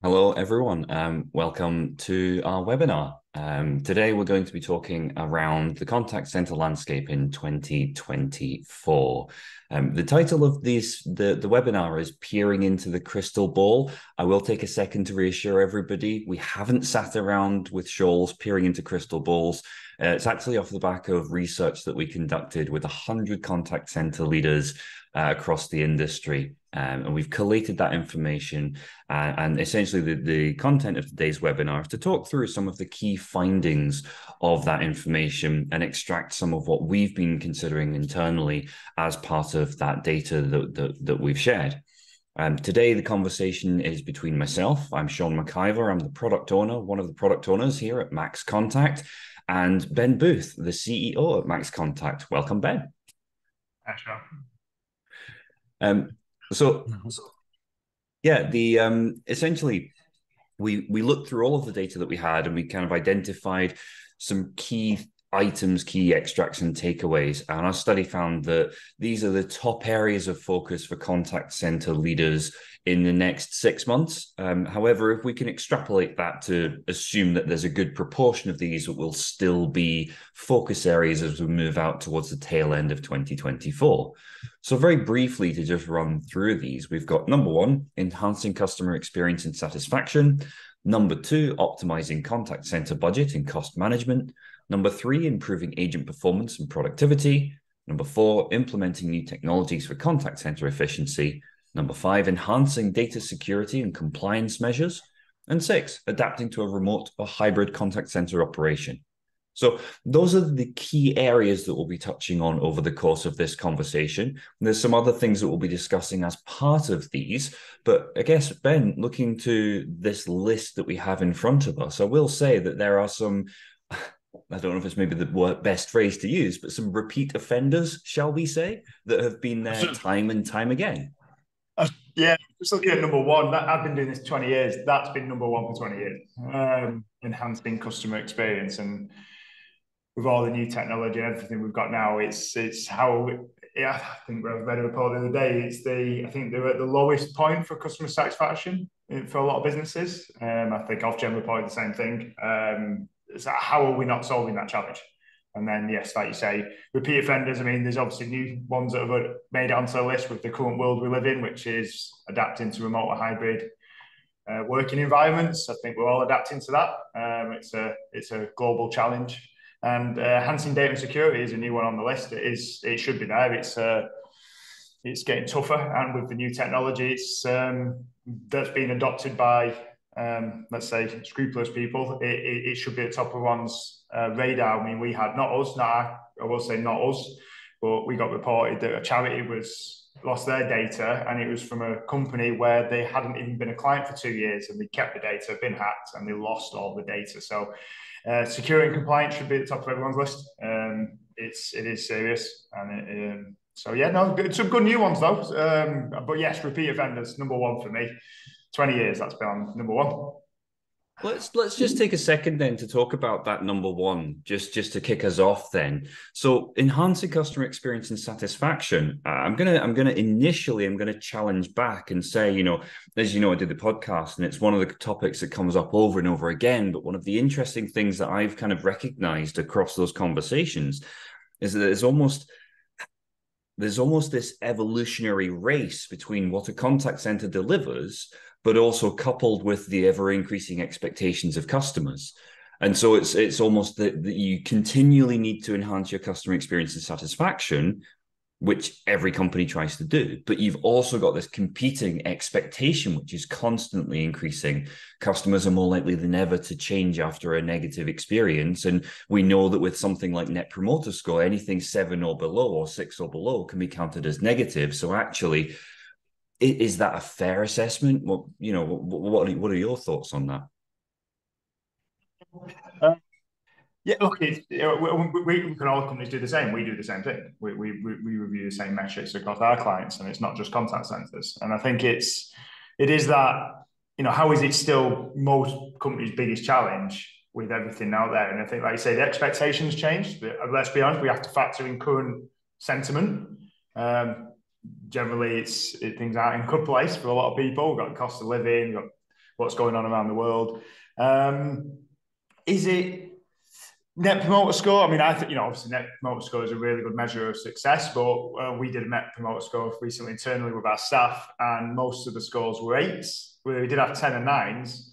Hello, everyone. Welcome to our webinar. Today, we're going to be talking around the contact center landscape in 2024. The title of the webinar is Peering into the Crystal Ball. I will take a second to reassure everybody, we haven't sat around with shawls peering into crystal balls. It's actually off the back of research that we conducted with 100 contact center leaders across the industry. And we've collated that information. And essentially, the content of today's webinar is to talk through some of the key findings of that information and extract some of what we've been considering internally as part of that data that we've shared. Today, the conversation is between myself. I'm Sean McIver. I'm the product owner, one of the product owners here at MaxContact, and Ben Booth, the CEO at MaxContact. Welcome, Ben. Hi, Sean. Um, so yeah, the essentially we looked through all of the data that we had and we kind of identified some key items, key extracts and takeaways. And our study found that these are the top areas of focus for contact center leaders in the next 6 months. However, if we can extrapolate that to assume that there's a good proportion of these that will still be focus areas as we move out towards the tail end of 2024. So very briefly, to just run through these, we've got number one, enhancing customer experience and satisfaction. Number two, optimizing contact center budget and cost management. Number three, improving agent performance and productivity. Number four, implementing new technologies for contact center efficiency. Number five, enhancing data security and compliance measures. And six, adapting to a remote or hybrid contact center operation. So those are the key areas that we'll be touching on over the course of this conversation. And there's some other things that we'll be discussing as part of these. But I guess, Ben, looking to this list that we have in front of us, I will say that there are some, I don't know if it's maybe the best phrase to use, but some repeat offenders, shall we say, that have been there time and time again. Yeah, just looking at number one, I've been doing this 20 years. That's been number one for 20 years. Enhancing customer experience. And with all the new technology and everything we've got now, it's how, yeah, I think we read a report the other day. I think they're at the lowest point for customer satisfaction for a lot of businesses. I think Ofgem reported the same thing. So how are we not solving that challenge? And then, yes, like you say, repeat offenders. I mean, there's obviously new ones that have made it onto the list with the current world we live in, which is adapting to remote or hybrid working environments. I think we're all adapting to that. It's a global challenge. And enhancing data and security is a new one on the list. It should be there. It's getting tougher, and with the new technology, that's been adopted by let's say scrupulous people. It should be at the top of one's radar. I mean, we had not us, I will say not us, but we got reported that a charity lost their data, and it was from a company where they hadn't even been a client for 2 years, and they kept the data, been hacked, and they lost all the data. So security and compliance should be at the top of everyone's list. It is serious, and so yeah, no, some good new ones though. But yes, repeat offenders, number one for me. 20 years, that's been on number one. Let's just take a second then to talk about that number one, just to kick us off then. So enhancing customer experience and satisfaction. I'm gonna challenge back and say, as you know, I did the podcast and it's one of the topics that comes up over and over again. But one of the interesting things that I've kind of recognized across those conversations is that there's almost this evolutionary race between what a contact center delivers, but also coupled with the ever increasing expectations of customers. And so it's almost that you continually need to enhance your customer experience and satisfaction, which every company tries to do. But you've also got this competing expectation, which is constantly increasing. Customers are more likely than ever to change after a negative experience. And we know that with something like Net Promoter Score, anything 7 or below or 6 or below can be counted as negative. So actually, is that a fair assessment? What are your thoughts on that? Yeah, look, we can all companies do the same. We do the same thing. We review the same metrics across our clients, and it's not just contact centers. And I think it is that, how is it still most companies' biggest challenge with everything out there? And I think, like you say, the expectations change. But let's be honest, we have to factor in current sentiment. Generally, things aren't in a good place for a lot of people. We've got cost of living, we've got what's going on around the world. Is it Net Promoter Score? I mean, I think, obviously Net Promoter Score is a really good measure of success, but we did a Net Promoter Score recently internally with our staff, and most of the scores were 8s. We did have 10 and 9s.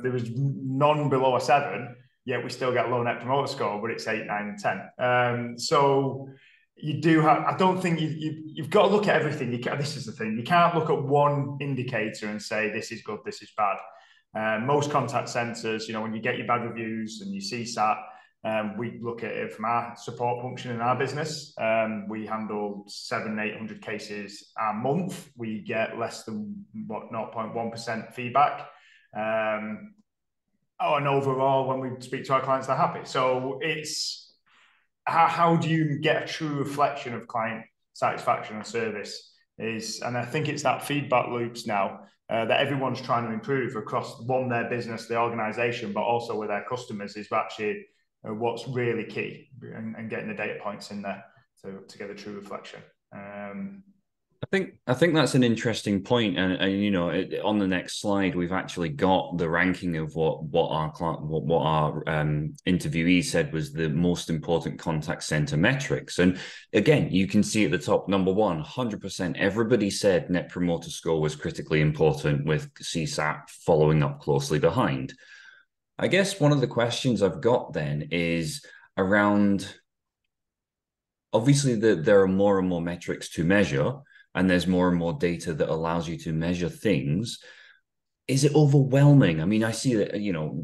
There was none below a 7, yet we still get a low Net Promoter Score, but it's 8, 9, and 10. So you do have, I don't think you've got to look at everything. This is the thing. You can't look at one indicator and say, this is good, this is bad. Most contact centers, when you get your bad reviews and you see CSAT, we look at it from our support function in our business. We handle 700-800 cases a month. We get less than 0.1% feedback. And overall, when we speak to our clients, they're happy. So it's how do you get a true reflection of client satisfaction and service? And I think it's that feedback loops now that everyone's trying to improve across their business, the organization, but also with their customers is actually what's really key, and getting the data points in there to get a true reflection. I think that's an interesting point, and on the next slide we've actually got the ranking of what our interviewee said was the most important contact center metrics. And again, you can see at the top, number 1, 100%. Everybody said Net Promoter Score was critically important, with CSAT following up closely behind. I guess one of the questions I've got then is around, obviously there are more and more metrics to measure, and there's more and more data that allows you to measure things. Is it overwhelming? I mean, I see that,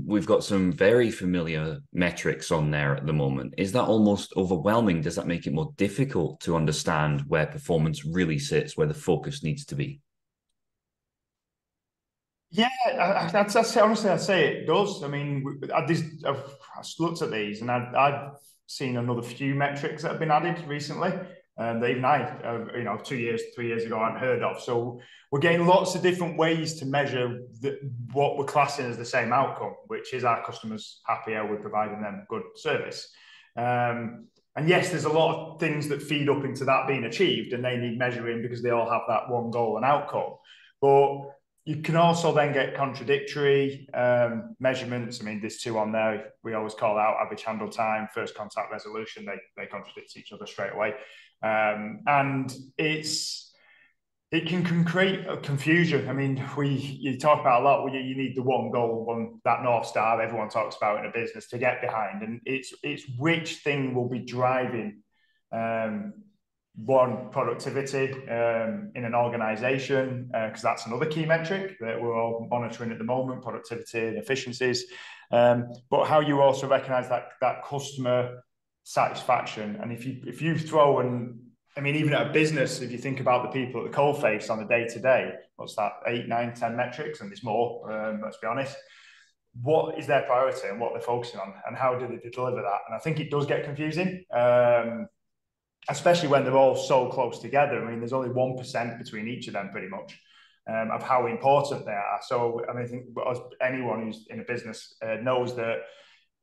we've got some very familiar metrics on there at the moment. Is that almost overwhelming? Does that make it more difficult to understand where performance really sits, where the focus needs to be? Yeah, honestly, I'd say it does. I mean, I've looked at these, and I've seen another few metrics that have been added recently, that even I, 2 years, 3 years ago, I hadn't heard of. So we're getting lots of different ways to measure what we're classing as the same outcome, which is our customers happier, we're providing them good service. And yes, there's a lot of things that feed up into that being achieved, and they need measuring because they all have that one goal and outcome. But you can also then get contradictory measurements. I mean, there's 2 on there. We always call out average handle time, first contact resolution. They contradict each other straight away. And it can create a confusion. I mean, you talk about a lot. You need the one goal, that North Star everyone talks about in a business to get behind. And it's which thing will be driving productivity in an organization, because that's another key metric that we're all monitoring at the moment, productivity and efficiencies. But how you also recognize that customer satisfaction. And if you throw I mean, even at a business, if you think about the people at the coalface on a day-to-day, what's that, 8, 9, 10 metrics, and there's more, let's be honest. What is their priority and what they're focusing on, and how do they deliver that? And I think it does get confusing. Especially when they're all so close together. I mean, there's only 1% between each of them, pretty much, of how important they are. So, I mean, I think anyone who's in a business knows that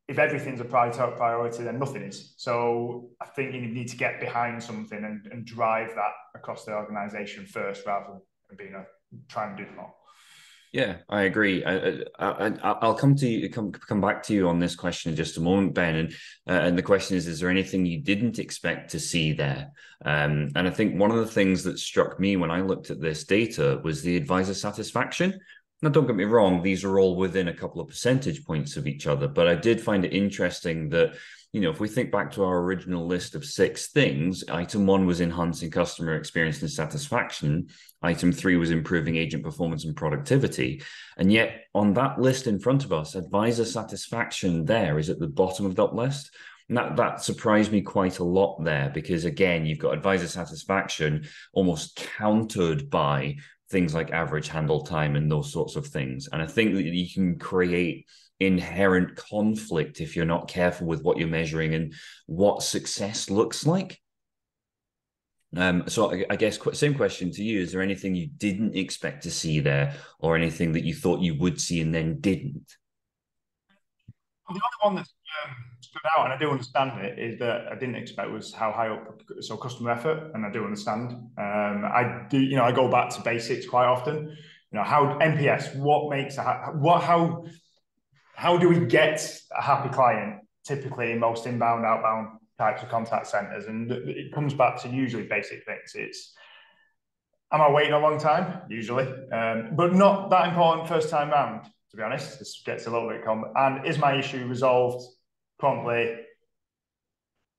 if everything's a priority, then nothing is. So, I think you need to get behind something and drive that across the organisation first, rather than being trying to do more. Yeah, I agree. I'll come back to you on this question in just a moment, Ben. And the question is there anything you didn't expect to see there? And I think one of the things that struck me when I looked at this data was the advisor satisfaction. Now, don't get me wrong, these are all within a couple of percentage points of each other, but I did find it interesting that, if we think back to our original list of 6 things, item 1 was enhancing customer experience and satisfaction. Item 3 was improving agent performance and productivity. And yet on that list in front of us, advisor satisfaction there is at the bottom of that list. And that surprised me quite a lot there, because again, you've got advisor satisfaction almost countered by things like average handle time and those sorts of things. And I think that you can create inherent conflict if you're not careful with what you're measuring and what success looks like. So I guess same question to you. Is there anything you didn't expect to see there, or anything that you thought you would see and then didn't? The only one that stood out, and I do understand it, is that I didn't expect was how high up, so customer effort, and I do understand. I go back to basics quite often. how NPS, what makes how do we get a happy client typically in most inbound, outbound types of contact centers? And it comes back to usually basic things. It's, am I waiting a long time? Usually, but not that important first time round, to be honest. This gets a little bit common. And is my issue resolved promptly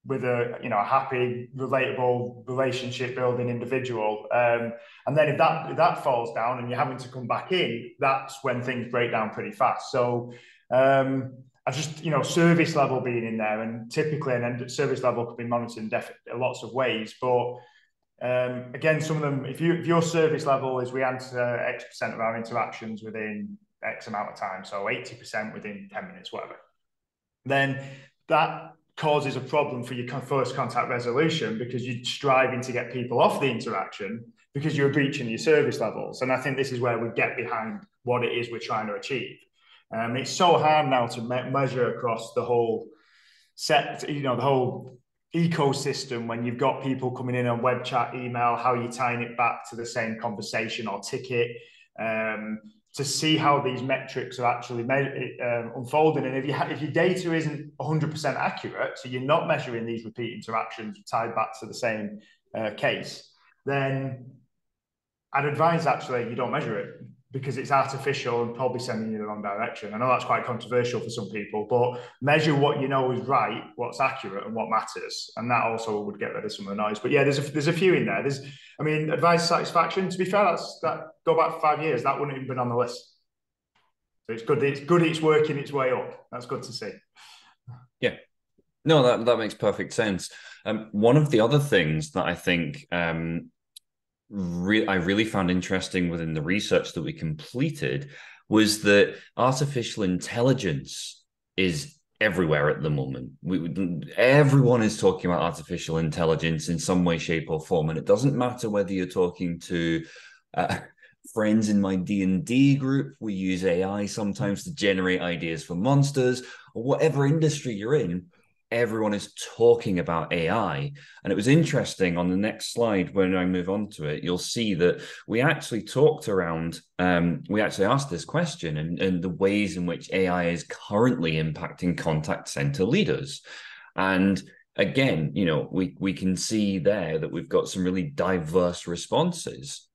with a happy, relatable, relationship building individual? And then if that falls down and you're having to come back in, that's when things break down pretty fast. So I just, service level being in there, and typically an service level could be monitored in lots of ways. But again, some of them, if your service level is we answer X% of our interactions within X amount of time, so 80% within 10 minutes, whatever, then that causes a problem for your first contact resolution, because you're striving to get people off the interaction because you're breaching your service levels. And I think this is where we get behind what it is we're trying to achieve. It's so hard now to measure across the whole set, the whole ecosystem, when you've got people coming in on web chat, email, how you're tying it back to the same conversation or ticket, to see how these metrics are actually unfolding. And if your data isn't 100% accurate, so you're not measuring these repeat interactions tied back to the same case, then I'd advise actually you don't measure it, because it's artificial and probably sending you in the wrong direction. I know that's quite controversial for some people, but measure what you know is right, what's accurate, and what matters. And that also would get rid of some of the noise. But yeah, there's a few in there. Advisor satisfaction, to be fair, that go back 5 years, that wouldn't have been on the list. So it's good it's working its way up. That's good to see. Yeah. No, that makes perfect sense. One of the other things that I think I really found interesting within the research that we completed was that artificial intelligence is everywhere at the moment. Everyone is talking about artificial intelligence in some way, shape, or form, and it doesn't matter whether you're talking to friends in my D&D group. We use AI sometimes to generate ideas for monsters, or whatever industry you're in. Everyone is talking about AI. And it was interesting on the next slide, when I move on to it, you'll see that we actually talked around, we actually asked this question and the ways in which AI is currently impacting contact center leaders. And again, we can see there that we've got some really diverse responses.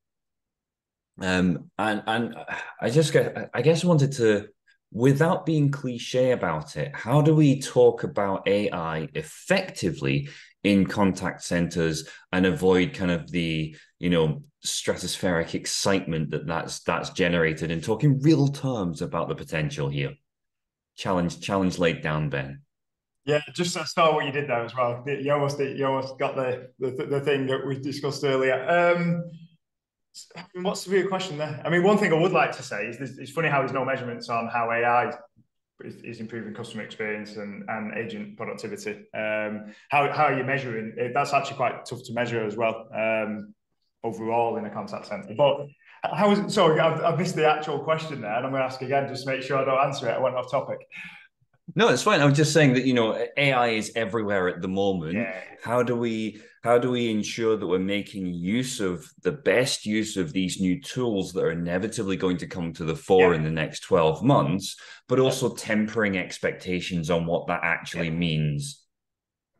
And I guess I wanted to, without being cliche about it, how do we talk about AI effectively in contact centers and avoid kind of the, stratospheric excitement that's generated, and talk in real terms about the potential here? Challenge laid down, Ben. Yeah, just to start what you did there as well. You almost got the thing that we discussed earlier. What's the real question there? One thing I would like to say is it's funny how there's no measurements on how AI is improving customer experience and agent productivity. How are you measuring it? That's actually quite tough to measure as well, overall in a contact center. But sorry, I've missed the actual question there, and I'm going to ask again just to make sure I don't answer it. I went off topic. No, it's fine. I was just saying that, AI is everywhere at the moment. Yeah. How do we ensure that we're making the best use of these new tools that are inevitably going to come to the fore in the next 12 months, but also tempering expectations on what that actually means?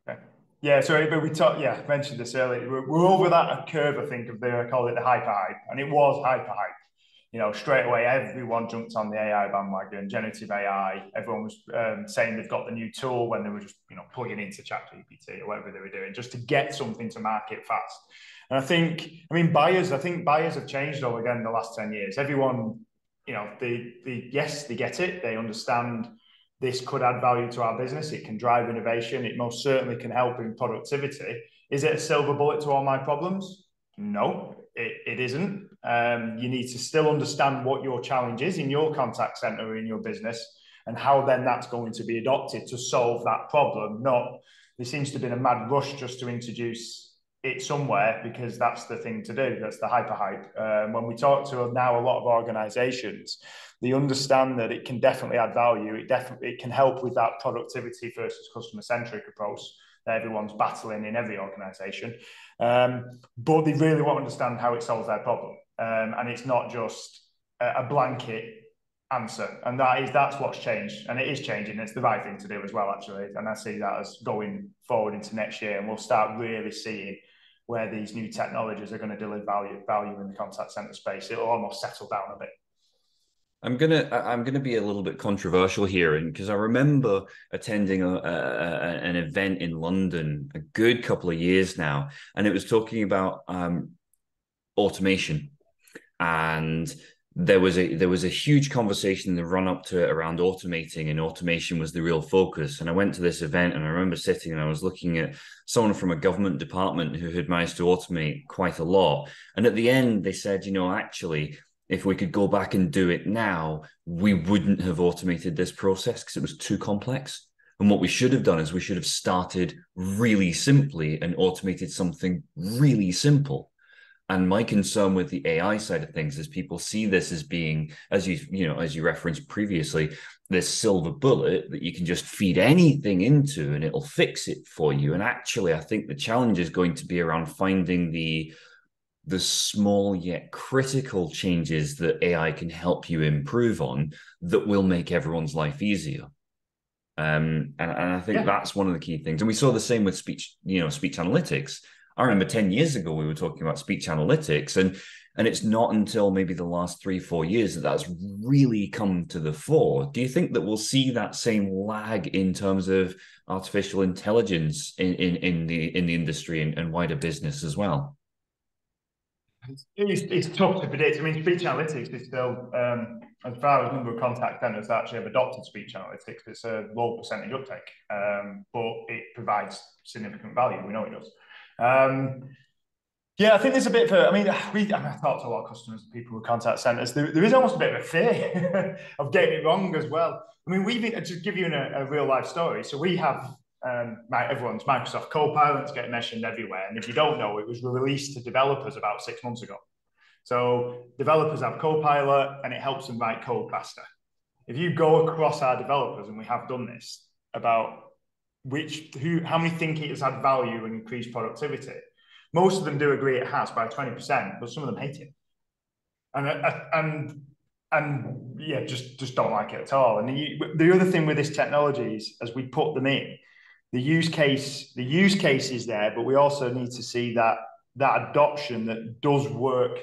Okay. Yeah, sorry, but I mentioned this earlier. We're over that curve, I think, I call it the hyper hype, and it was hyper hype. Straight away, everyone jumped on the AI bandwagon, generative AI. Everyone was saying they've got the new tool when they were just, plugging into ChatGPT or whatever they were doing, just to get something to market fast. And I think buyers have changed all again in the last 10 years. Everyone, they get it. They understand this could add value to our business. It can drive innovation. It most certainly can help in productivity. Is it a silver bullet to all my problems? No, it isn't. You need to still understand what your challenge is in your contact center or in your business, and how then that's going to be adopted to solve that problem. There seems to have been a mad rush just to introduce it somewhere because that's the thing to do. That's the hyper hype. When we talk to now a lot of organizations, they understand that it can definitely add value. It can help with that productivity versus customer centric approach that everyone's battling in every organization. But they really want to understand how it solves their problem. And it's not just a blanket answer, and that's what's changed, and it is changing. It's the right thing to do as well, actually, and I see that as going forward into next year, and we'll start really seeing where these new technologies are going to deliver value in the contact center space. It'll almost settle down a bit. I'm gonna be a little bit controversial here, and because I remember attending an event in London a good couple of years now, and it was talking about automation, and there was a huge conversation in the run up to it around automating, and automation was the real focus. And I went to this event, and I remember sitting and I was looking at someone from a government department who had managed to automate quite a lot, and at the end they said, actually, if we could go back and do it now, we wouldn't have automated this process because it was too complex. And what we should have done is we should have started really simply and automated something really simple. And my concern with the AI side of things is people see this as being, as you referenced previously, this silver bullet that you can just feed anything into and it'll fix it for you. And actually, I think the challenge is going to be around finding the small yet critical changes that AI can help you improve on that will make everyone's life easier. And I think that's one of the key things. And we saw the same with speech analytics. I remember 10 years ago, we were talking about speech analytics, and it's not until maybe the last 3-4 years that that's really come to the fore. Do you think that we'll see that same lag in terms of artificial intelligence in the industry and wider business as well? It's tough to predict. I mean, speech analytics is still, as far as number of contact centers that actually have adopted speech analytics, it's a low percentage uptake, but it provides significant value. We know it does. I think there's a bit of I've talked to a lot of customers and people with contact centers. There is almost a bit of a fear of getting it wrong as well. I mean, just give you a real life story. So we have everyone's Microsoft Copilot's getting mentioned everywhere. And if you don't know, it was released to developers about 6 months ago. So developers have Copilot and it helps them write code faster. If you go across our developers, and we have done this, about how many think it has had value and increased productivity, most of them do agree it has by 20%, but some of them hate it. Just don't like it at all. And the other thing with this technology is, as we put them in, the use case is there, but we also need to see that adoption that does work.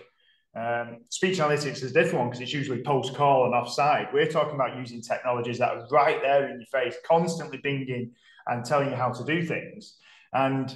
Speech analytics is a different one because it's usually post-call and offside. We're talking about using technologies that are right there in your face, constantly pinging and telling you how to do things. And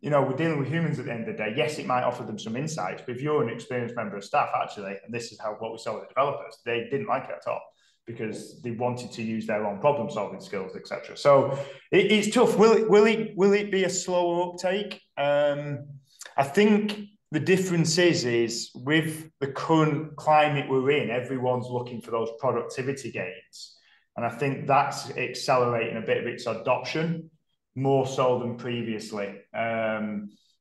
we're dealing with humans at the end of the day. Yes, it might offer them some insights, but if you're an experienced member of staff, actually, and this is what we saw with the developers, they didn't like it at all because they wanted to use their own problem-solving skills, etc. So it's tough. Will it be a slower uptake? I think the difference is with the current climate we're in, everyone's looking for those productivity gains, and I think that's accelerating a bit of its adoption more so than previously,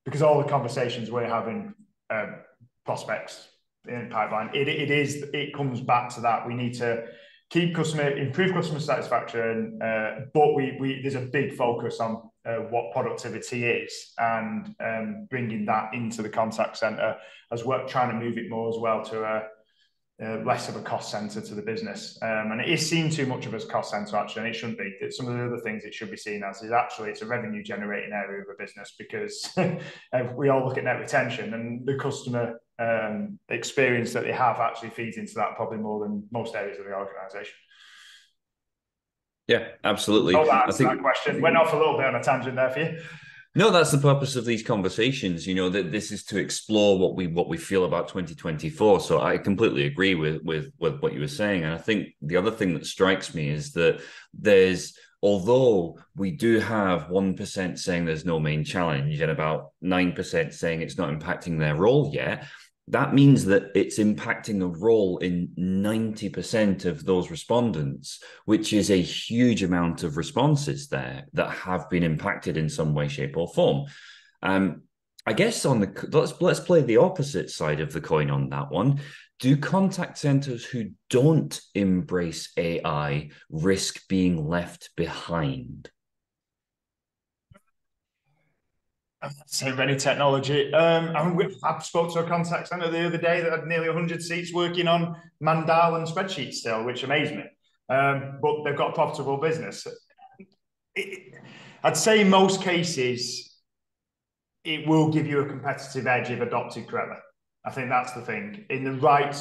because all the conversations we're having, prospects in the pipeline, it comes back to that. We need to improve customer satisfaction, but there's a big focus on what productivity is and bringing that into the contact center as well, trying to move it more as well to less of a cost center to the business. And it is seen too much of as a cost center, actually, and it shouldn't be. Some of the other things it should be seen as is actually it's a revenue generating area of a business, because we all look at net retention, and the customer experience that they have actually feeds into that probably more than most areas of the organization. Yeah, absolutely. I think that question went off a little bit on a tangent there for you. No, that's the purpose of these conversations. That this is to explore what we feel about 2024. So I completely agree with what you were saying. And I think the other thing that strikes me is that although we do have 1% saying there's no main challenge and about 9% saying it's not impacting their role yet, that means that it's impacting a role in 90% of those respondents, which is a huge amount of responses there that have been impacted in some way, shape, or form. I guess let's play the opposite side of the coin on that one. Do contact centers who don't embrace AI risk being left behind? Same for any technology. I spoke to a contact center the other day that had nearly 100 seats working on Mandala and spreadsheets still, which amazed me. But they've got a profitable business. I'd say in most cases, it will give you a competitive edge if adopted correctly. I think that's the thing. In the right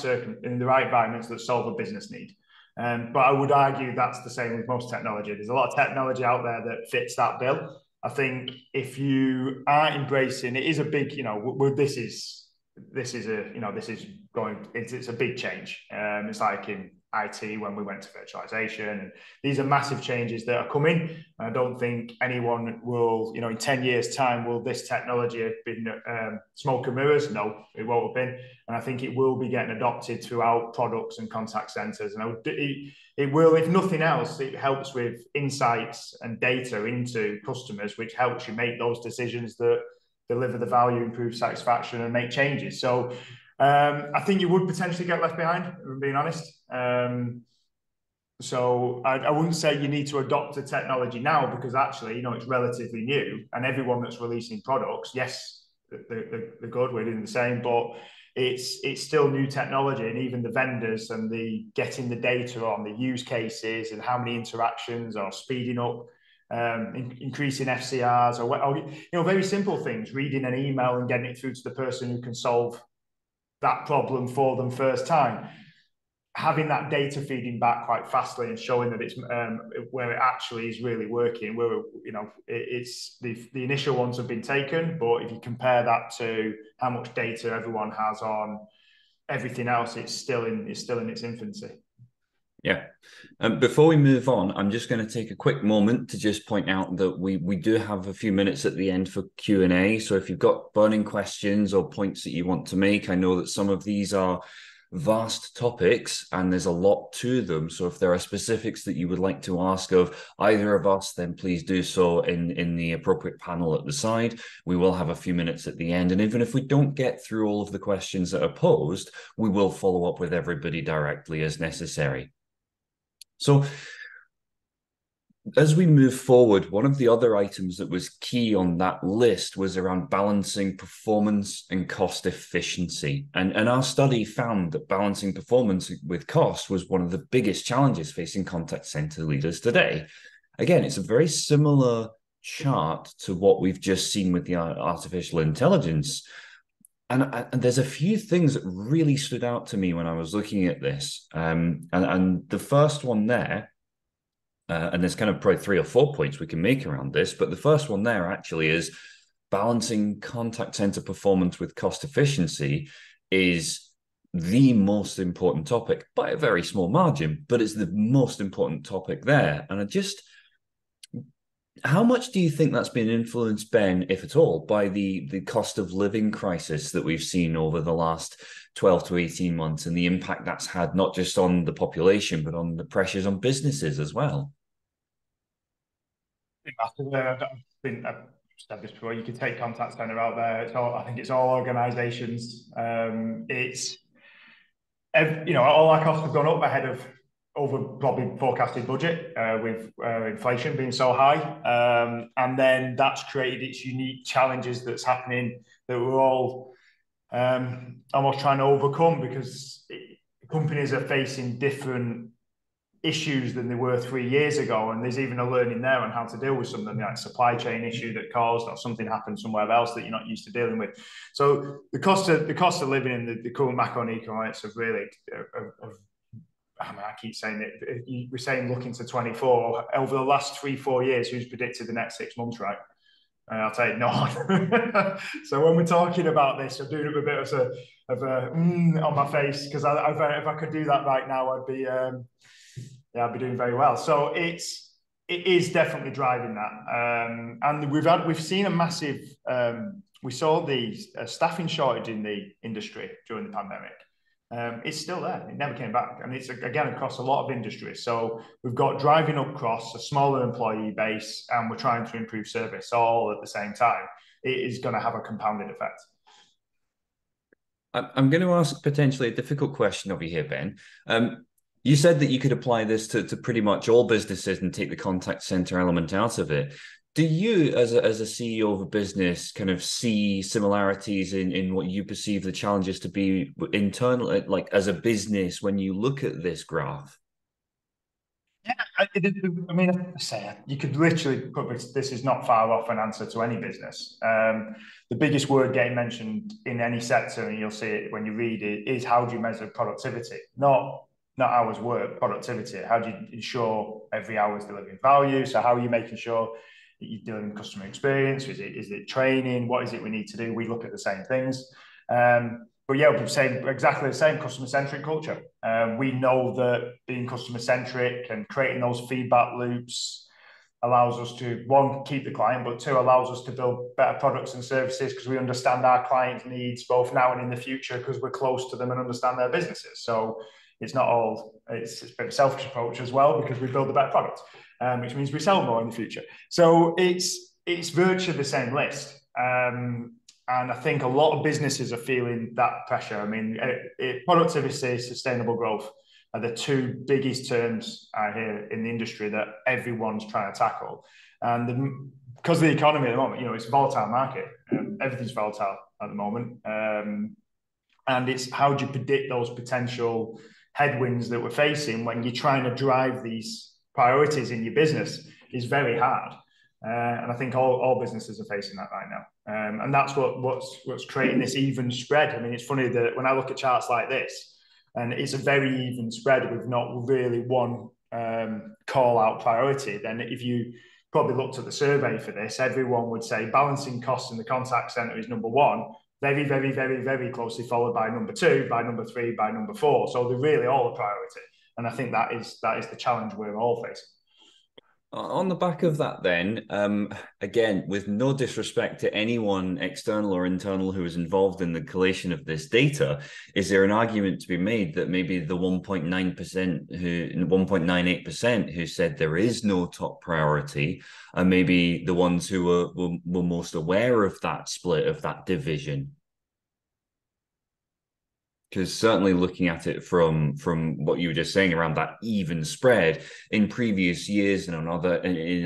environments that solve a business need. But I would argue that's the same with most technology. There's a lot of technology out there that fits that bill. I think if you aren't embracing, it is a big, this is it's a big change. It's like in IT when we went to virtualization, and these are massive changes that are coming. I don't think anyone will, in 10 years' time, will this technology have been smoke and mirrors? No, it won't have been. And I think it will be getting adopted throughout products and contact centers. And it will, if nothing else, it helps with insights and data into customers, which helps you make those decisions that deliver the value, improve satisfaction, and make changes. So I think you would potentially get left behind, if I'm being honest. So I wouldn't say you need to adopt a technology now, because actually, it's relatively new, and everyone that's releasing products, yes, they're good, we're doing the same, but it's still new technology, and even the vendors and the getting the data on the use cases and how many interactions are speeding up, increasing FCRs, or very simple things, reading an email and getting it through to the person who can solve that problem for them first time. Having that data feeding back quite fastly and showing that it's where it actually is really working, where it's the initial ones have been taken, but if you compare that to how much data everyone has on everything else, it's still in its infancy. Yeah. Before we move on, I'm just going to take a quick moment to just point out that we do have a few minutes at the end for Q&A. So if you've got burning questions or points that you want to make, I know that some of these are vast topics and there's a lot to them. So if there are specifics that you would like to ask of either of us, then please do so in the appropriate panel at the side. We will have a few minutes at the end. And even if we don't get through all of the questions that are posed, we will follow up with everybody directly as necessary. So as we move forward, one of the other items that was key on that list was around balancing performance and cost efficiency. And our study found that balancing performance with cost was one of the biggest challenges facing contact center leaders today. Again, it's a very similar chart to what we've just seen with the artificial intelligence. And there's a few things that really stood out to me when I was looking at this. And the first one there, and there's kind of probably 3 or 4 points we can make around this, but the first one there actually is balancing contact center performance with cost efficiency is the most important topic by a very small margin, but it's the most important topic there. And how much do you think that's been influenced, Ben, if at all, by the cost of living crisis that we've seen over the last 12 to 18 months and the impact that's had not just on the population, but on the pressures on businesses as well? I've said this before, you can take contact center out there. I think it's all organizations. All our costs have gone up ahead of over probably forecasted budget with inflation being so high. And then that's created its unique challenges that's happening that we're all almost trying to overcome, because companies are facing different issues than they were 3 years ago. And there's even a learning there on how to deal with something like supply chain issue that caused, or something happened somewhere else that you're not used to dealing with. So the cost of living in the current macroeconomics have really, I keep saying it, we're saying looking to 24, over the last 3-4 years, who's predicted the next 6 months, right? I'll take no one. So when we're talking about this, I'm doing a bit of a on my face, because if I could do that right now, I'd be doing very well. So it is definitely driving that, and we've seen a massive. We saw the staffing shortage in the industry during the pandemic. It's still there. It never came back. And it's, again, across a lot of industries. So we've got driving up costs, a smaller employee base, and we're trying to improve service all at the same time. It is going to have a compounding effect. I'm going to ask potentially a difficult question of you here, Ben. You said that you could apply this to pretty much all businesses and take the contact center element out of it. Do you, as a CEO of a business, kind of see similarities in what you perceive the challenges to be internal, like as a business, when you look at this graph? Yeah, I mean, I say you could literally put this is not far off an answer to any business. The biggest word getting mentioned in any sector, and you'll see it when you read it, is how do you measure productivity? Not hours work, productivity. How do you ensure every hour is delivering value? So how are you making sure that you're delivering customer experience? Is it training? What is it we need to do? We look at the same things. But yeah, we're saying exactly the same customer-centric culture. We know that being customer-centric and creating those feedback loops allows us to, one, keep the client, but two, allows us to build better products and services because we understand our clients' needs both now and in the future because we're close to them and understand their businesses. So it's not all, it's a bit of a selfish approach as well because we build a better product, which means we sell more in the future. So it's virtually the same list. And I think a lot of businesses are feeling that pressure. I mean, productivity, sustainable growth are the two biggest terms I hear in the industry that everyone's trying to tackle. And because of the economy at the moment, it's a volatile market. Everything's volatile at the moment. And it's how do you predict those potential headwinds that we're facing when you're trying to drive these priorities in your business is very hard. And I think all businesses are facing that right now. And that's what's creating this even spread. I mean, it's funny that when I look at charts like this, and it's a very even spread with not really one call out priority, then if you probably looked at the survey for this, everyone would say balancing costs in the contact center is number one, very, very, very, very closely followed by number two, by number three, by number four. So they're really all a priority. And I think that is the challenge we're all facing. On the back of that, then, again, with no disrespect to anyone external or internal who is involved in the collation of this data, is there an argument to be made that maybe the 1.98% who said there is no top priority are maybe the ones who were most aware of that split, of that division? Because certainly looking at it from what you were just saying around that even spread in previous years and in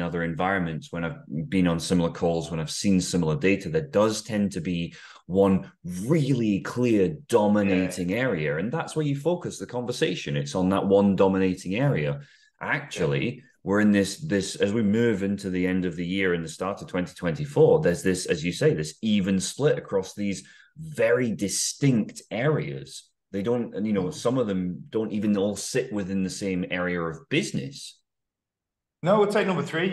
other environments, when I've been on similar calls, when I've seen similar data, there does tend to be one really clear dominating area, and that's where you focus the conversation. It's on that one dominating area. Actually, we're in this as we move into the end of the year and the start of 2024. There's this, as you say, this even split across these very distinct areas. They don't, and some of them don't even all sit within the same area of business. No, we'll take number three,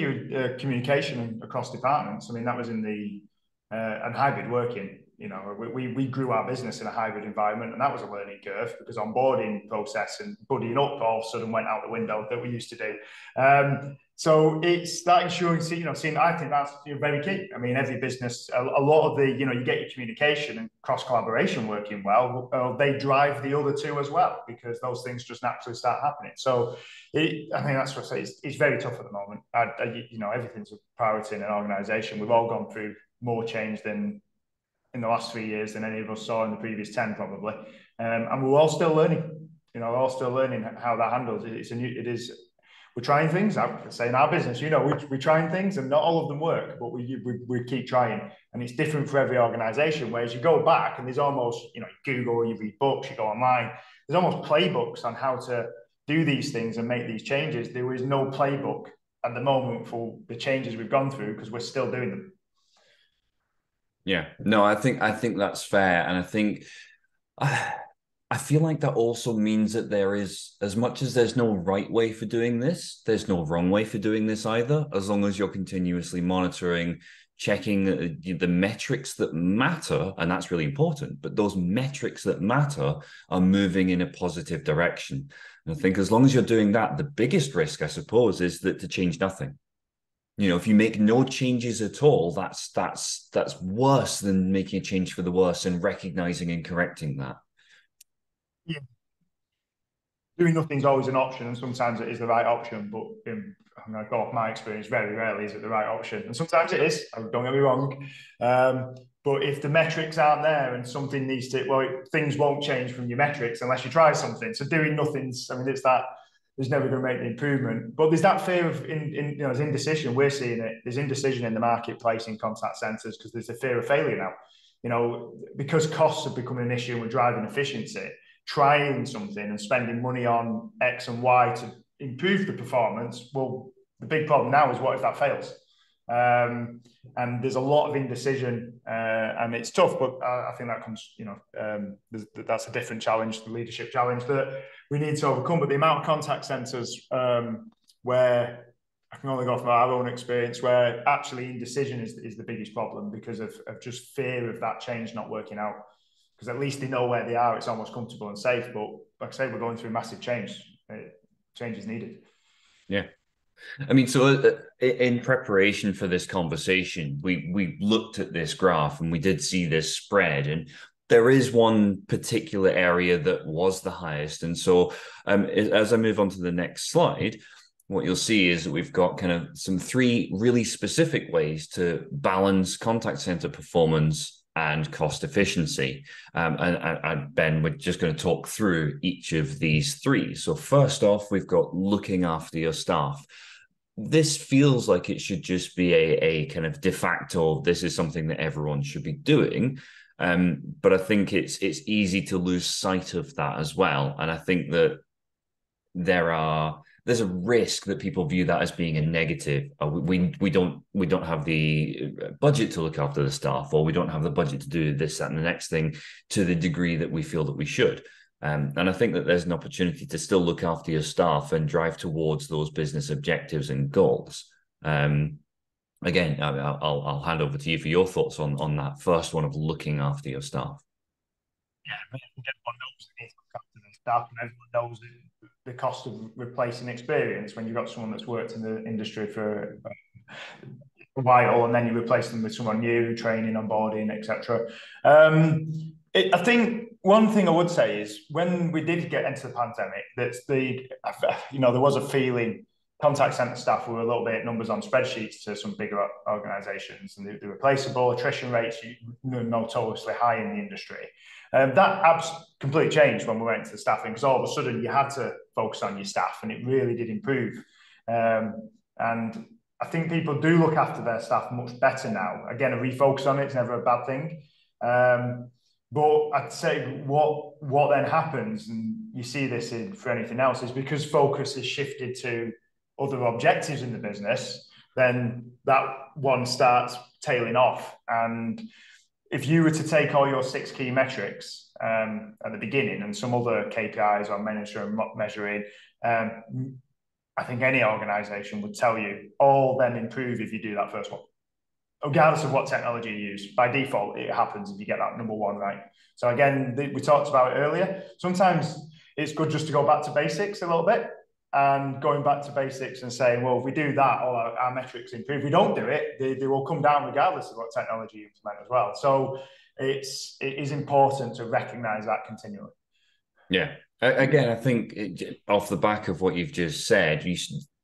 communication across departments. I mean, that was in the and hybrid working. We grew our business in a hybrid environment, and that was a learning curve because onboarding process and buddying up all of a sudden went out the window that we used to do. So it's that ensuring, seeing, I think that's very key. I mean, every business, a lot of the, you get your communication and cross collaboration working well, they drive the other two as well because those things just naturally start happening. So I think that's what I say. It's very tough at the moment. Everything's a priority in an organisation. We've all gone through more change than in the last 3 years than any of us saw in the previous 10 probably. And we're all still learning, we're all still learning how that handles. We're trying things. I say in our business, we're trying things and not all of them work, but we keep trying. And it's different for every organization. Whereas you go back and there's almost, Google, you read books, you go online, there's almost playbooks on how to do these things and make these changes. There is no playbook at the moment for the changes we've gone through because we're still doing them. Yeah, no, I think that's fair. And I think I feel like that also means that there is, as much as there's no right way for doing this, there's no wrong way for doing this either, as long as you're continuously monitoring, checking the metrics that matter, and that's really important, but those metrics that matter are moving in a positive direction. And I think as long as you're doing that, the biggest risk, I suppose, is that to change nothing. If you make no changes at all, that's worse than making a change for the worse and recognizing and correcting that. Yeah. Doing nothing is always an option, and sometimes it is the right option. But I'm going to go off my experience. Very rarely is it the right option, and sometimes it is. Don't get me wrong. But if the metrics aren't there and something needs to, things won't change from your metrics unless you try something. So doing nothing's, I mean, it's there's never going to make the improvement. But there's that fear of there's indecision. We're seeing it. There's indecision in the marketplace in contact centers because there's a fear of failure now. Because costs have become an issue and we're driving efficiency, trying something and spending money on X and Y to improve the performance. Well, the big problem now is what if that fails? And there's a lot of indecision, and it's tough. But I think that comes, that's a different challenge, the leadership challenge that we need to overcome. But the amount of contact centres where I can only go from our own experience, where actually indecision is the biggest problem because of just fear of that change not working out. Because at least they know where they are; it's almost comfortable and safe. But like I say, we're going through massive change. Change is needed. Yeah. I mean, so in preparation for this conversation, we looked at this graph and we did see this spread, and there is one particular area that was the highest. And so as I move on to the next slide, what you'll see is that we've got kind of some 3 really specific ways to balance contact center performance and cost efficiency. And Ben, we're just going to talk through each of these 3. So first off, we've got looking after your staff. This feels like it should just be a kind of de facto, this is something that everyone should be doing. But I think it's easy to lose sight of that as well. And I think that there's a risk that people view that as being a negative. We don't have the budget to look after the staff, or we don't have the budget to do this, that, and the next thing to the degree that we feel that we should. And I think that there's an opportunity to still look after your staff and drive towards those business objectives and goals. Again, I'll hand over to you for your thoughts on that first one of looking after your staff. Yeah, I think everyone knows they need to look after their staff, and everyone knows the cost of replacing experience when you've got someone that's worked in the industry for a while, and then you replace them with someone new, training, onboarding, etc. I think one thing I would say is when we did get into the pandemic, there was a feeling contact center staff were a little bit numbers on spreadsheets to some bigger organizations, and they're replaceable. Attrition rates notoriously high in the industry. That completely changed when we went into the staffing, because all of a sudden you had to focus on your staff, and it really did improve. And I think people do look after their staff much better now. Again, a refocus on it is never a bad thing. But I'd say what then happens, and you see this for anything else, is because focus is shifted to other objectives in the business, then that one starts tailing off. And if you were to take all your 6 key metrics at the beginning and some other KPIs on measuring, I think any organization would tell you all then improve if you do that first one. Regardless of what technology you use, by default, it happens if you get that number 1 right. So again, we talked about it earlier. Sometimes it's good just to go back to basics a little bit, and going back to basics and saying, well, if we do that, all our metrics improve. If we don't do it, they will come down regardless of what technology you implement as well. So it is important to recognize that continually. Yeah. Again, I think off the back of what you've just said,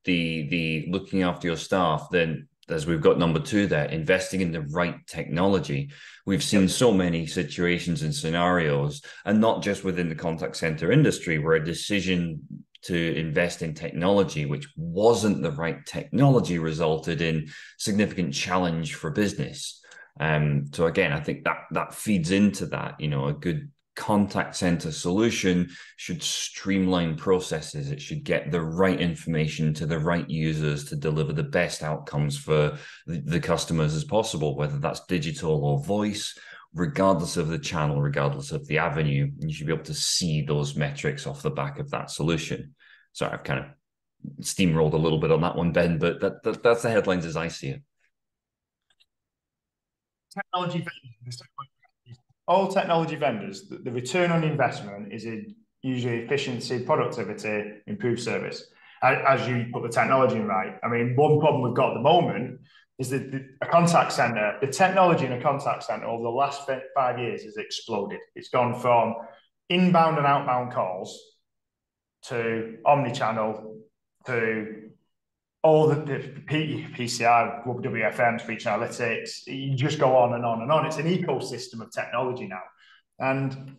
the looking after your staff, then as we've got number 2 there, investing in the right technology. We've seen so many situations and scenarios, and not just within the contact center industry, where a decision to invest in technology, which wasn't the right technology, resulted in significant challenge for business. So again, I think that feeds into that. A good contact center solution should streamline processes. It should get the right information to the right users to deliver the best outcomes for the customers as possible, whether that's digital or voice, regardless of the channel, regardless of the avenue. You should be able to see those metrics off the back of that solution. Sorry, I've kind of steamrolled a little bit on that one, Ben, but that's the headlines as I see it. Technology vendors, all technology vendors, the return on investment is usually efficiency, productivity, improved service. As you put the technology in right. I mean, one problem we've got at the moment is that a contact center, the technology in a contact center over the last 5 years has exploded. It's gone from inbound and outbound calls to omni-channel to all the PCR, WFM, speech analytics. You just go on and on and on. It's an ecosystem of technology now. And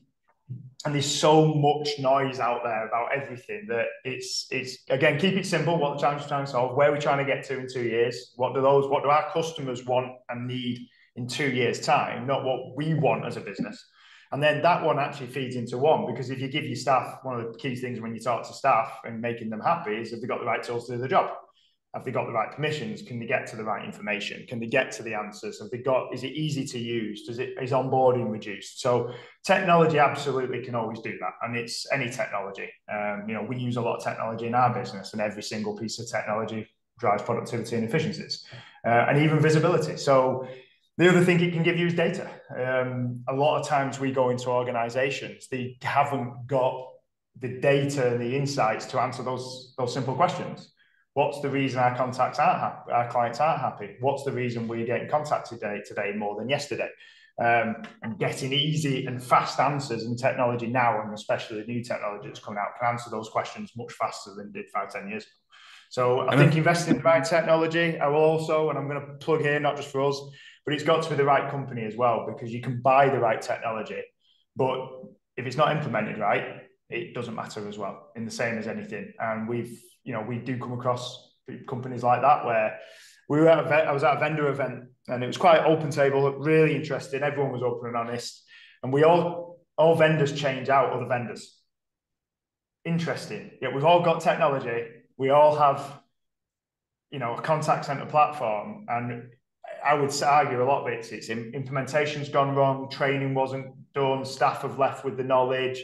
and there's so much noise out there about everything that it's again, keep it simple. What the challenge is trying to solve, where we're trying to get to in 2 years, what do our customers want and need in 2 years' time, not what we want as a business. And then that one actually feeds into one, because if you give your staff, one of the key things when you talk to staff and making them happy is, have they got the right tools to do the job? Have they got the right permissions? Can they get to the right information? Can they get to the answers? Have they got, is it easy to use? Is onboarding reduced? So technology absolutely can always do that. And it's any technology. We use a lot of technology in our business, and every single piece of technology drives productivity and efficiencies, and even visibility. So the other thing it can give you is data. A lot of times we go into organizations, they haven't got the data and the insights to answer those simple questions. What's the reason our contacts aren't happy, our clients aren't happy? What's the reason we're getting contacted today more than yesterday? And getting easy and fast answers in technology now, and especially the new technology that's coming out, can answer those questions much faster than it did 5-10 years ago. So I think investing in the right technology, I will also, and I'm going to plug here, not just for us, but it's got to be the right company as well, because you can buy the right technology, but if it's not implemented right, it doesn't matter as well, in the same as anything. And we do come across companies like that, where I was at a vendor event, and it was quite open table, really interesting. Everyone was open and honest, and all vendors change out other vendors. Interesting. Yet we've all got technology. We all have, a contact center platform, and I would argue a lot of it's implementation's gone wrong, training wasn't done, staff have left with the knowledge.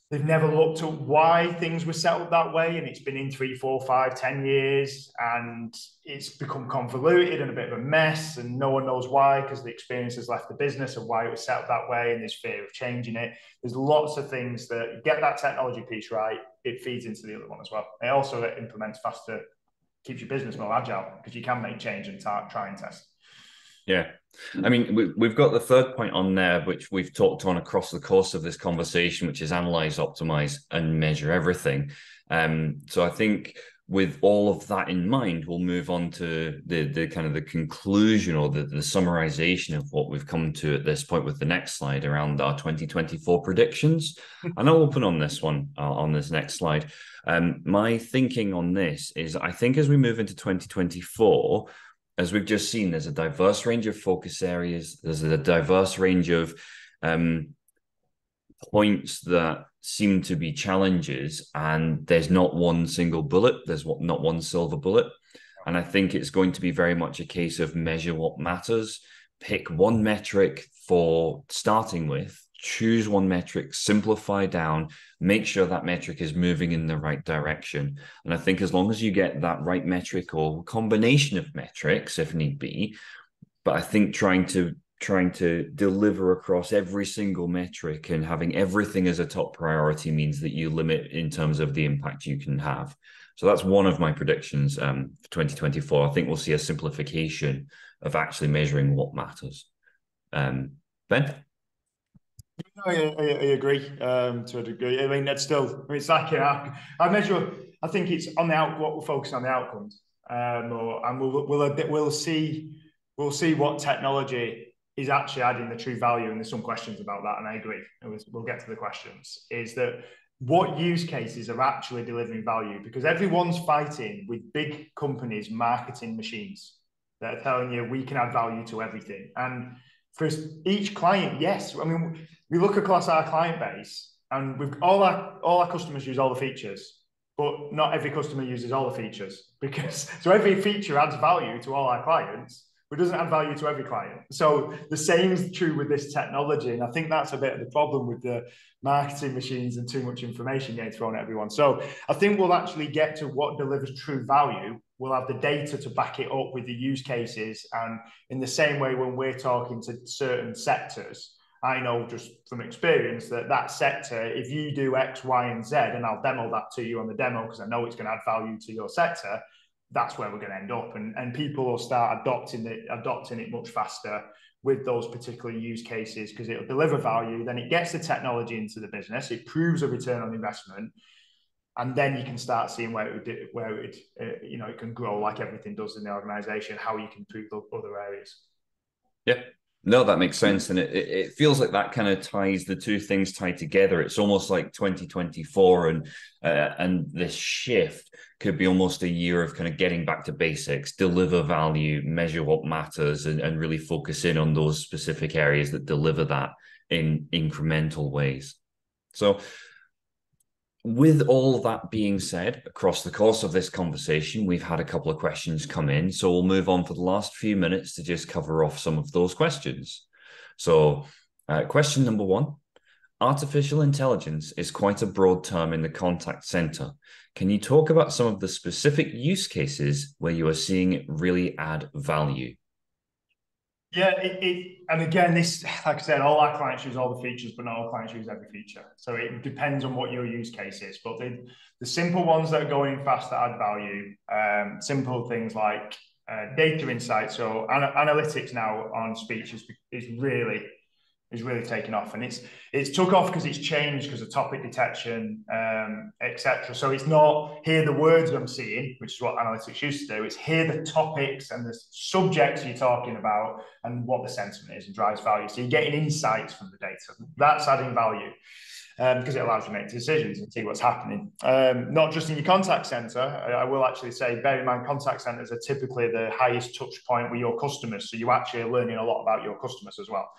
They've never looked at why things were set up that way, and it's been in 3, 4, 5, 10 years, and it's become convoluted and a bit of a mess, and no one knows why, because the experience has left the business of why it was set up that way, and there's fear of changing it. There's lots of things that you get that technology piece right, it feeds into the other one as well. It also implements faster, keeps your business more agile, because you can make change and try and test. Yeah. I mean, we've got the third point on there, which we've talked on across the course of this conversation, which is analyze, optimize, and measure everything. So I think with all of that in mind, we'll move on to the kind of the conclusion, or the summarization of what we've come to at this point with the next slide around our 2024 predictions. And I'll open on this one, on this next slide. My thinking on this is, I think as we move into 2024, as we've just seen, there's a diverse range of focus areas. There's a diverse range of points that seem to be challenges, and there's not one single bullet. There's not one silver bullet. And I think it's going to be very much a case of measure what matters, pick one metric for starting with, choose one metric, simplify down, make sure that metric is moving in the right direction. And I think as long as you get that right metric, or combination of metrics if need be, but I think trying to deliver across every single metric and having everything as a top priority means that you limit in terms of the impact you can have. So that's one of my predictions for 2024. I think we'll see a simplification of actually measuring what matters. Ben? I agree to a degree. I mean, it's like I measure. I think it's on what we're focusing on, the outcomes, and we'll see what technology is actually adding the true value. And there's some questions about that, and I agree. We'll get to the questions. Is that what use cases are actually delivering value? Because everyone's fighting with big companies, marketing machines that are telling you we can add value to everything. And for each client, yes. I mean, we look across our client base, and we've all our customers use all the features, but not every customer uses all the features, because so every feature adds value to all our clients, but doesn't add value to every client. So the same is true with this technology, and I think that's a bit of the problem with the marketing machines and too much information getting thrown at everyone. So I think we'll actually get to what delivers true value. We'll have the data to back it up with the use cases. And in the same way, when we're talking to certain sectors, I know just from experience that sector, if you do X, Y, and Z, and I'll demo that to you on the demo because I know it's going to add value to your sector, that's where we're going to end up. And people will start adopting it much faster with those particular use cases, because it'll deliver value. Then it gets the technology into the business. It proves a return on investment. And then you can start seeing where it can grow, like everything does in the organization, how you can improve those other areas. Yeah. No, that makes sense. And it feels like that kind of ties the two things tied together. It's almost like 2024 and this shift could be almost a year of kind of getting back to basics, deliver value, measure what matters, and really focus in on those specific areas that deliver that in incremental ways. So with all that being said, across the course of this conversation, we've had a couple of questions come in. So we'll move on for the last few minutes to just cover off some of those questions. So, question number one, artificial intelligence is quite a broad term in the contact center. Can you talk about some of the specific use cases where you are seeing it really add value? Yeah, and again, this, like I said, all our clients use all the features, but not all clients use every feature. So it depends on what your use case is. But the simple ones that are going fast that add value, simple things like data insight. So analytics now on speech is really taken off, and it's took off because it's changed because of topic detection, etc. So it's not hear the words I'm seeing, which is what analytics used to do. It's hear the topics and the subjects you're talking about and what the sentiment is, and drives value. So you're getting insights from the data. That's adding value because it allows you to make decisions and see what's happening. Not just in your contact center. I will actually say, bear in mind, contact centers are typically the highest touch point with your customers. So you actually are learning a lot about your customers as well.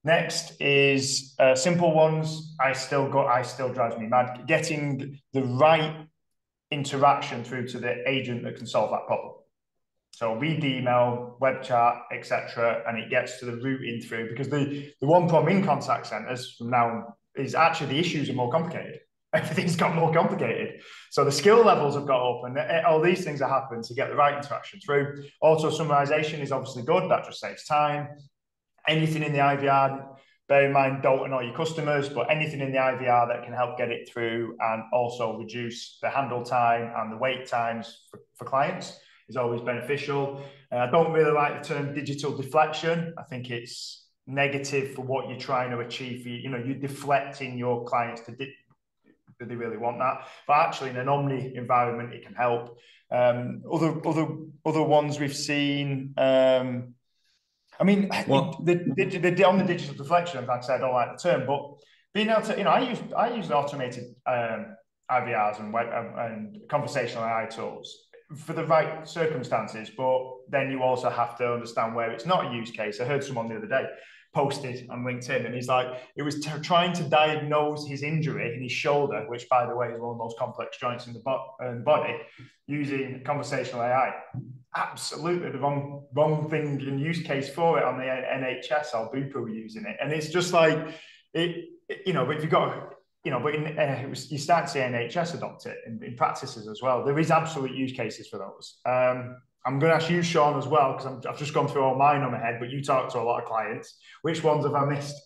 Next is simple ones. Still drives me mad. Getting the right interaction through to the agent that can solve that problem. So read the email, web chat, etc., and it gets to the routing through, because the one problem in contact centers from now is actually the issues are more complicated. Everything's got more complicated. So the skill levels have got up, and all these things are happening to get the right interaction through. Auto summarization is obviously good. That just saves time. Anything in the IVR, bear in mind, don't annoy your customers, but anything in the IVR that can help get it through and also reduce the handle time and the wait times for clients is always beneficial. I don't really like the term digital deflection. I think it's negative for what you're trying to achieve. You're deflecting your clients to do they really want that? But actually, in an omni environment, it can help. Other ones we've seen. On the digital deflection, like I said, I don't like the term, but being able to, I use automated IVRs and conversational AI tools for the right circumstances, but then you also have to understand where it's not a use case. I heard someone the other day posted on LinkedIn, and he's like, it was trying to diagnose his injury in his shoulder, which, by the way, is one of the most complex joints in the body, using conversational AI. Absolutely the wrong thing and use case for it on the NHS or Bupa were using it, and it's just like it. But if you've got, you start to see NHS adopt it in practices as well. There is absolute use cases for those. I'm going to ask you, Sean, as well, because I've just gone through all mine on my head, but you talk to a lot of clients. Which ones have I missed?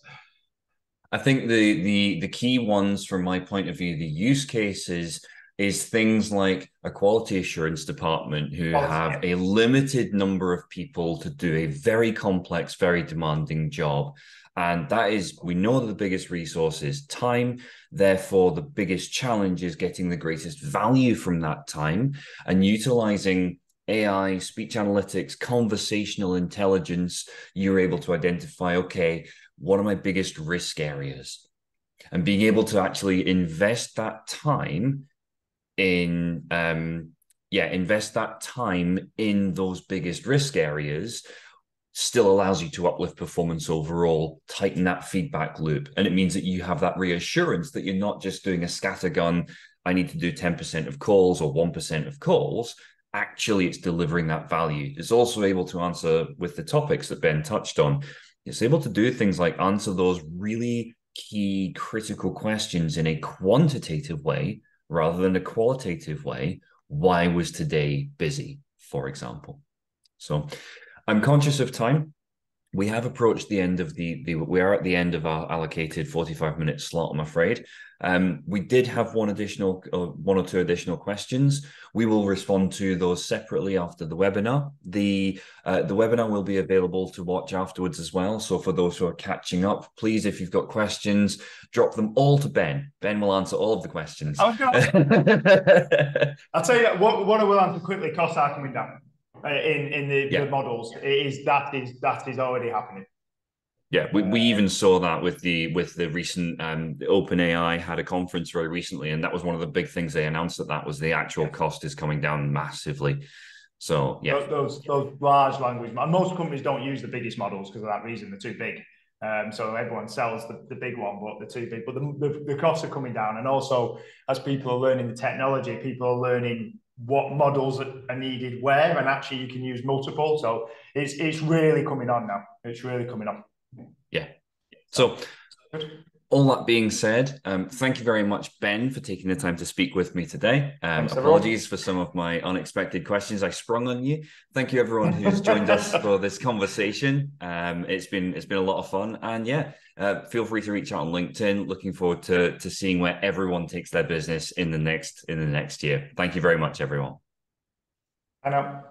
I think the key ones from my point of view, the use cases is things like a quality assurance department who have a limited number of people to do a very complex, very demanding job. And that is, we know that the biggest resource is time. Therefore, the biggest challenge is getting the greatest value from that time and utilizing AI, speech analytics, conversational intelligence. You're able to identify, okay, what are my biggest risk areas? And being able to actually invest that time in those biggest risk areas still allows you to uplift performance overall, tighten that feedback loop. And it means that you have that reassurance that you're not just doing a scattergun, I need to do 10% of calls or 1% of calls. Actually, it's delivering that value. It's also able to answer with the topics that Ben touched on. It's able to do things like answer those really key critical questions in a quantitative way rather than a qualitative way. Why was today busy, for example? So I'm conscious of time. We have approached the end of we are at the end of our allocated 45-minute slot, I'm afraid. We did have one or two additional questions. We will respond to those separately after the webinar. The webinar will be available to watch afterwards as well. So for those who are catching up, please, if you've got questions, drop them all to Ben. Ben will answer all of the questions. I'll tell you what I will answer quickly. Costs are coming down. in the models. That is already happening. Yeah, we even saw that with the recent OpenAI had a conference very recently, and that was one of the big things they announced that was the actual cost is coming down massively. So yeah, those large language, and most companies don't use the biggest models because of that reason. They're too big. So everyone sells the big one, but they're too big. But the costs are coming down, and also as people are learning the technology, people are learning what models are needed where, and actually you can use multiple. So it's really coming on now. It's really coming on. Yeah. So all that being said, thank you very much, Ben, for taking the time to speak with me today. Apologies for some of my unexpected questions I sprung on you. Thank you, everyone who's joined us for this conversation. It's been a lot of fun, and feel free to reach out on LinkedIn. Looking forward to seeing where everyone takes their business in the next year. Thank you very much, everyone. I know.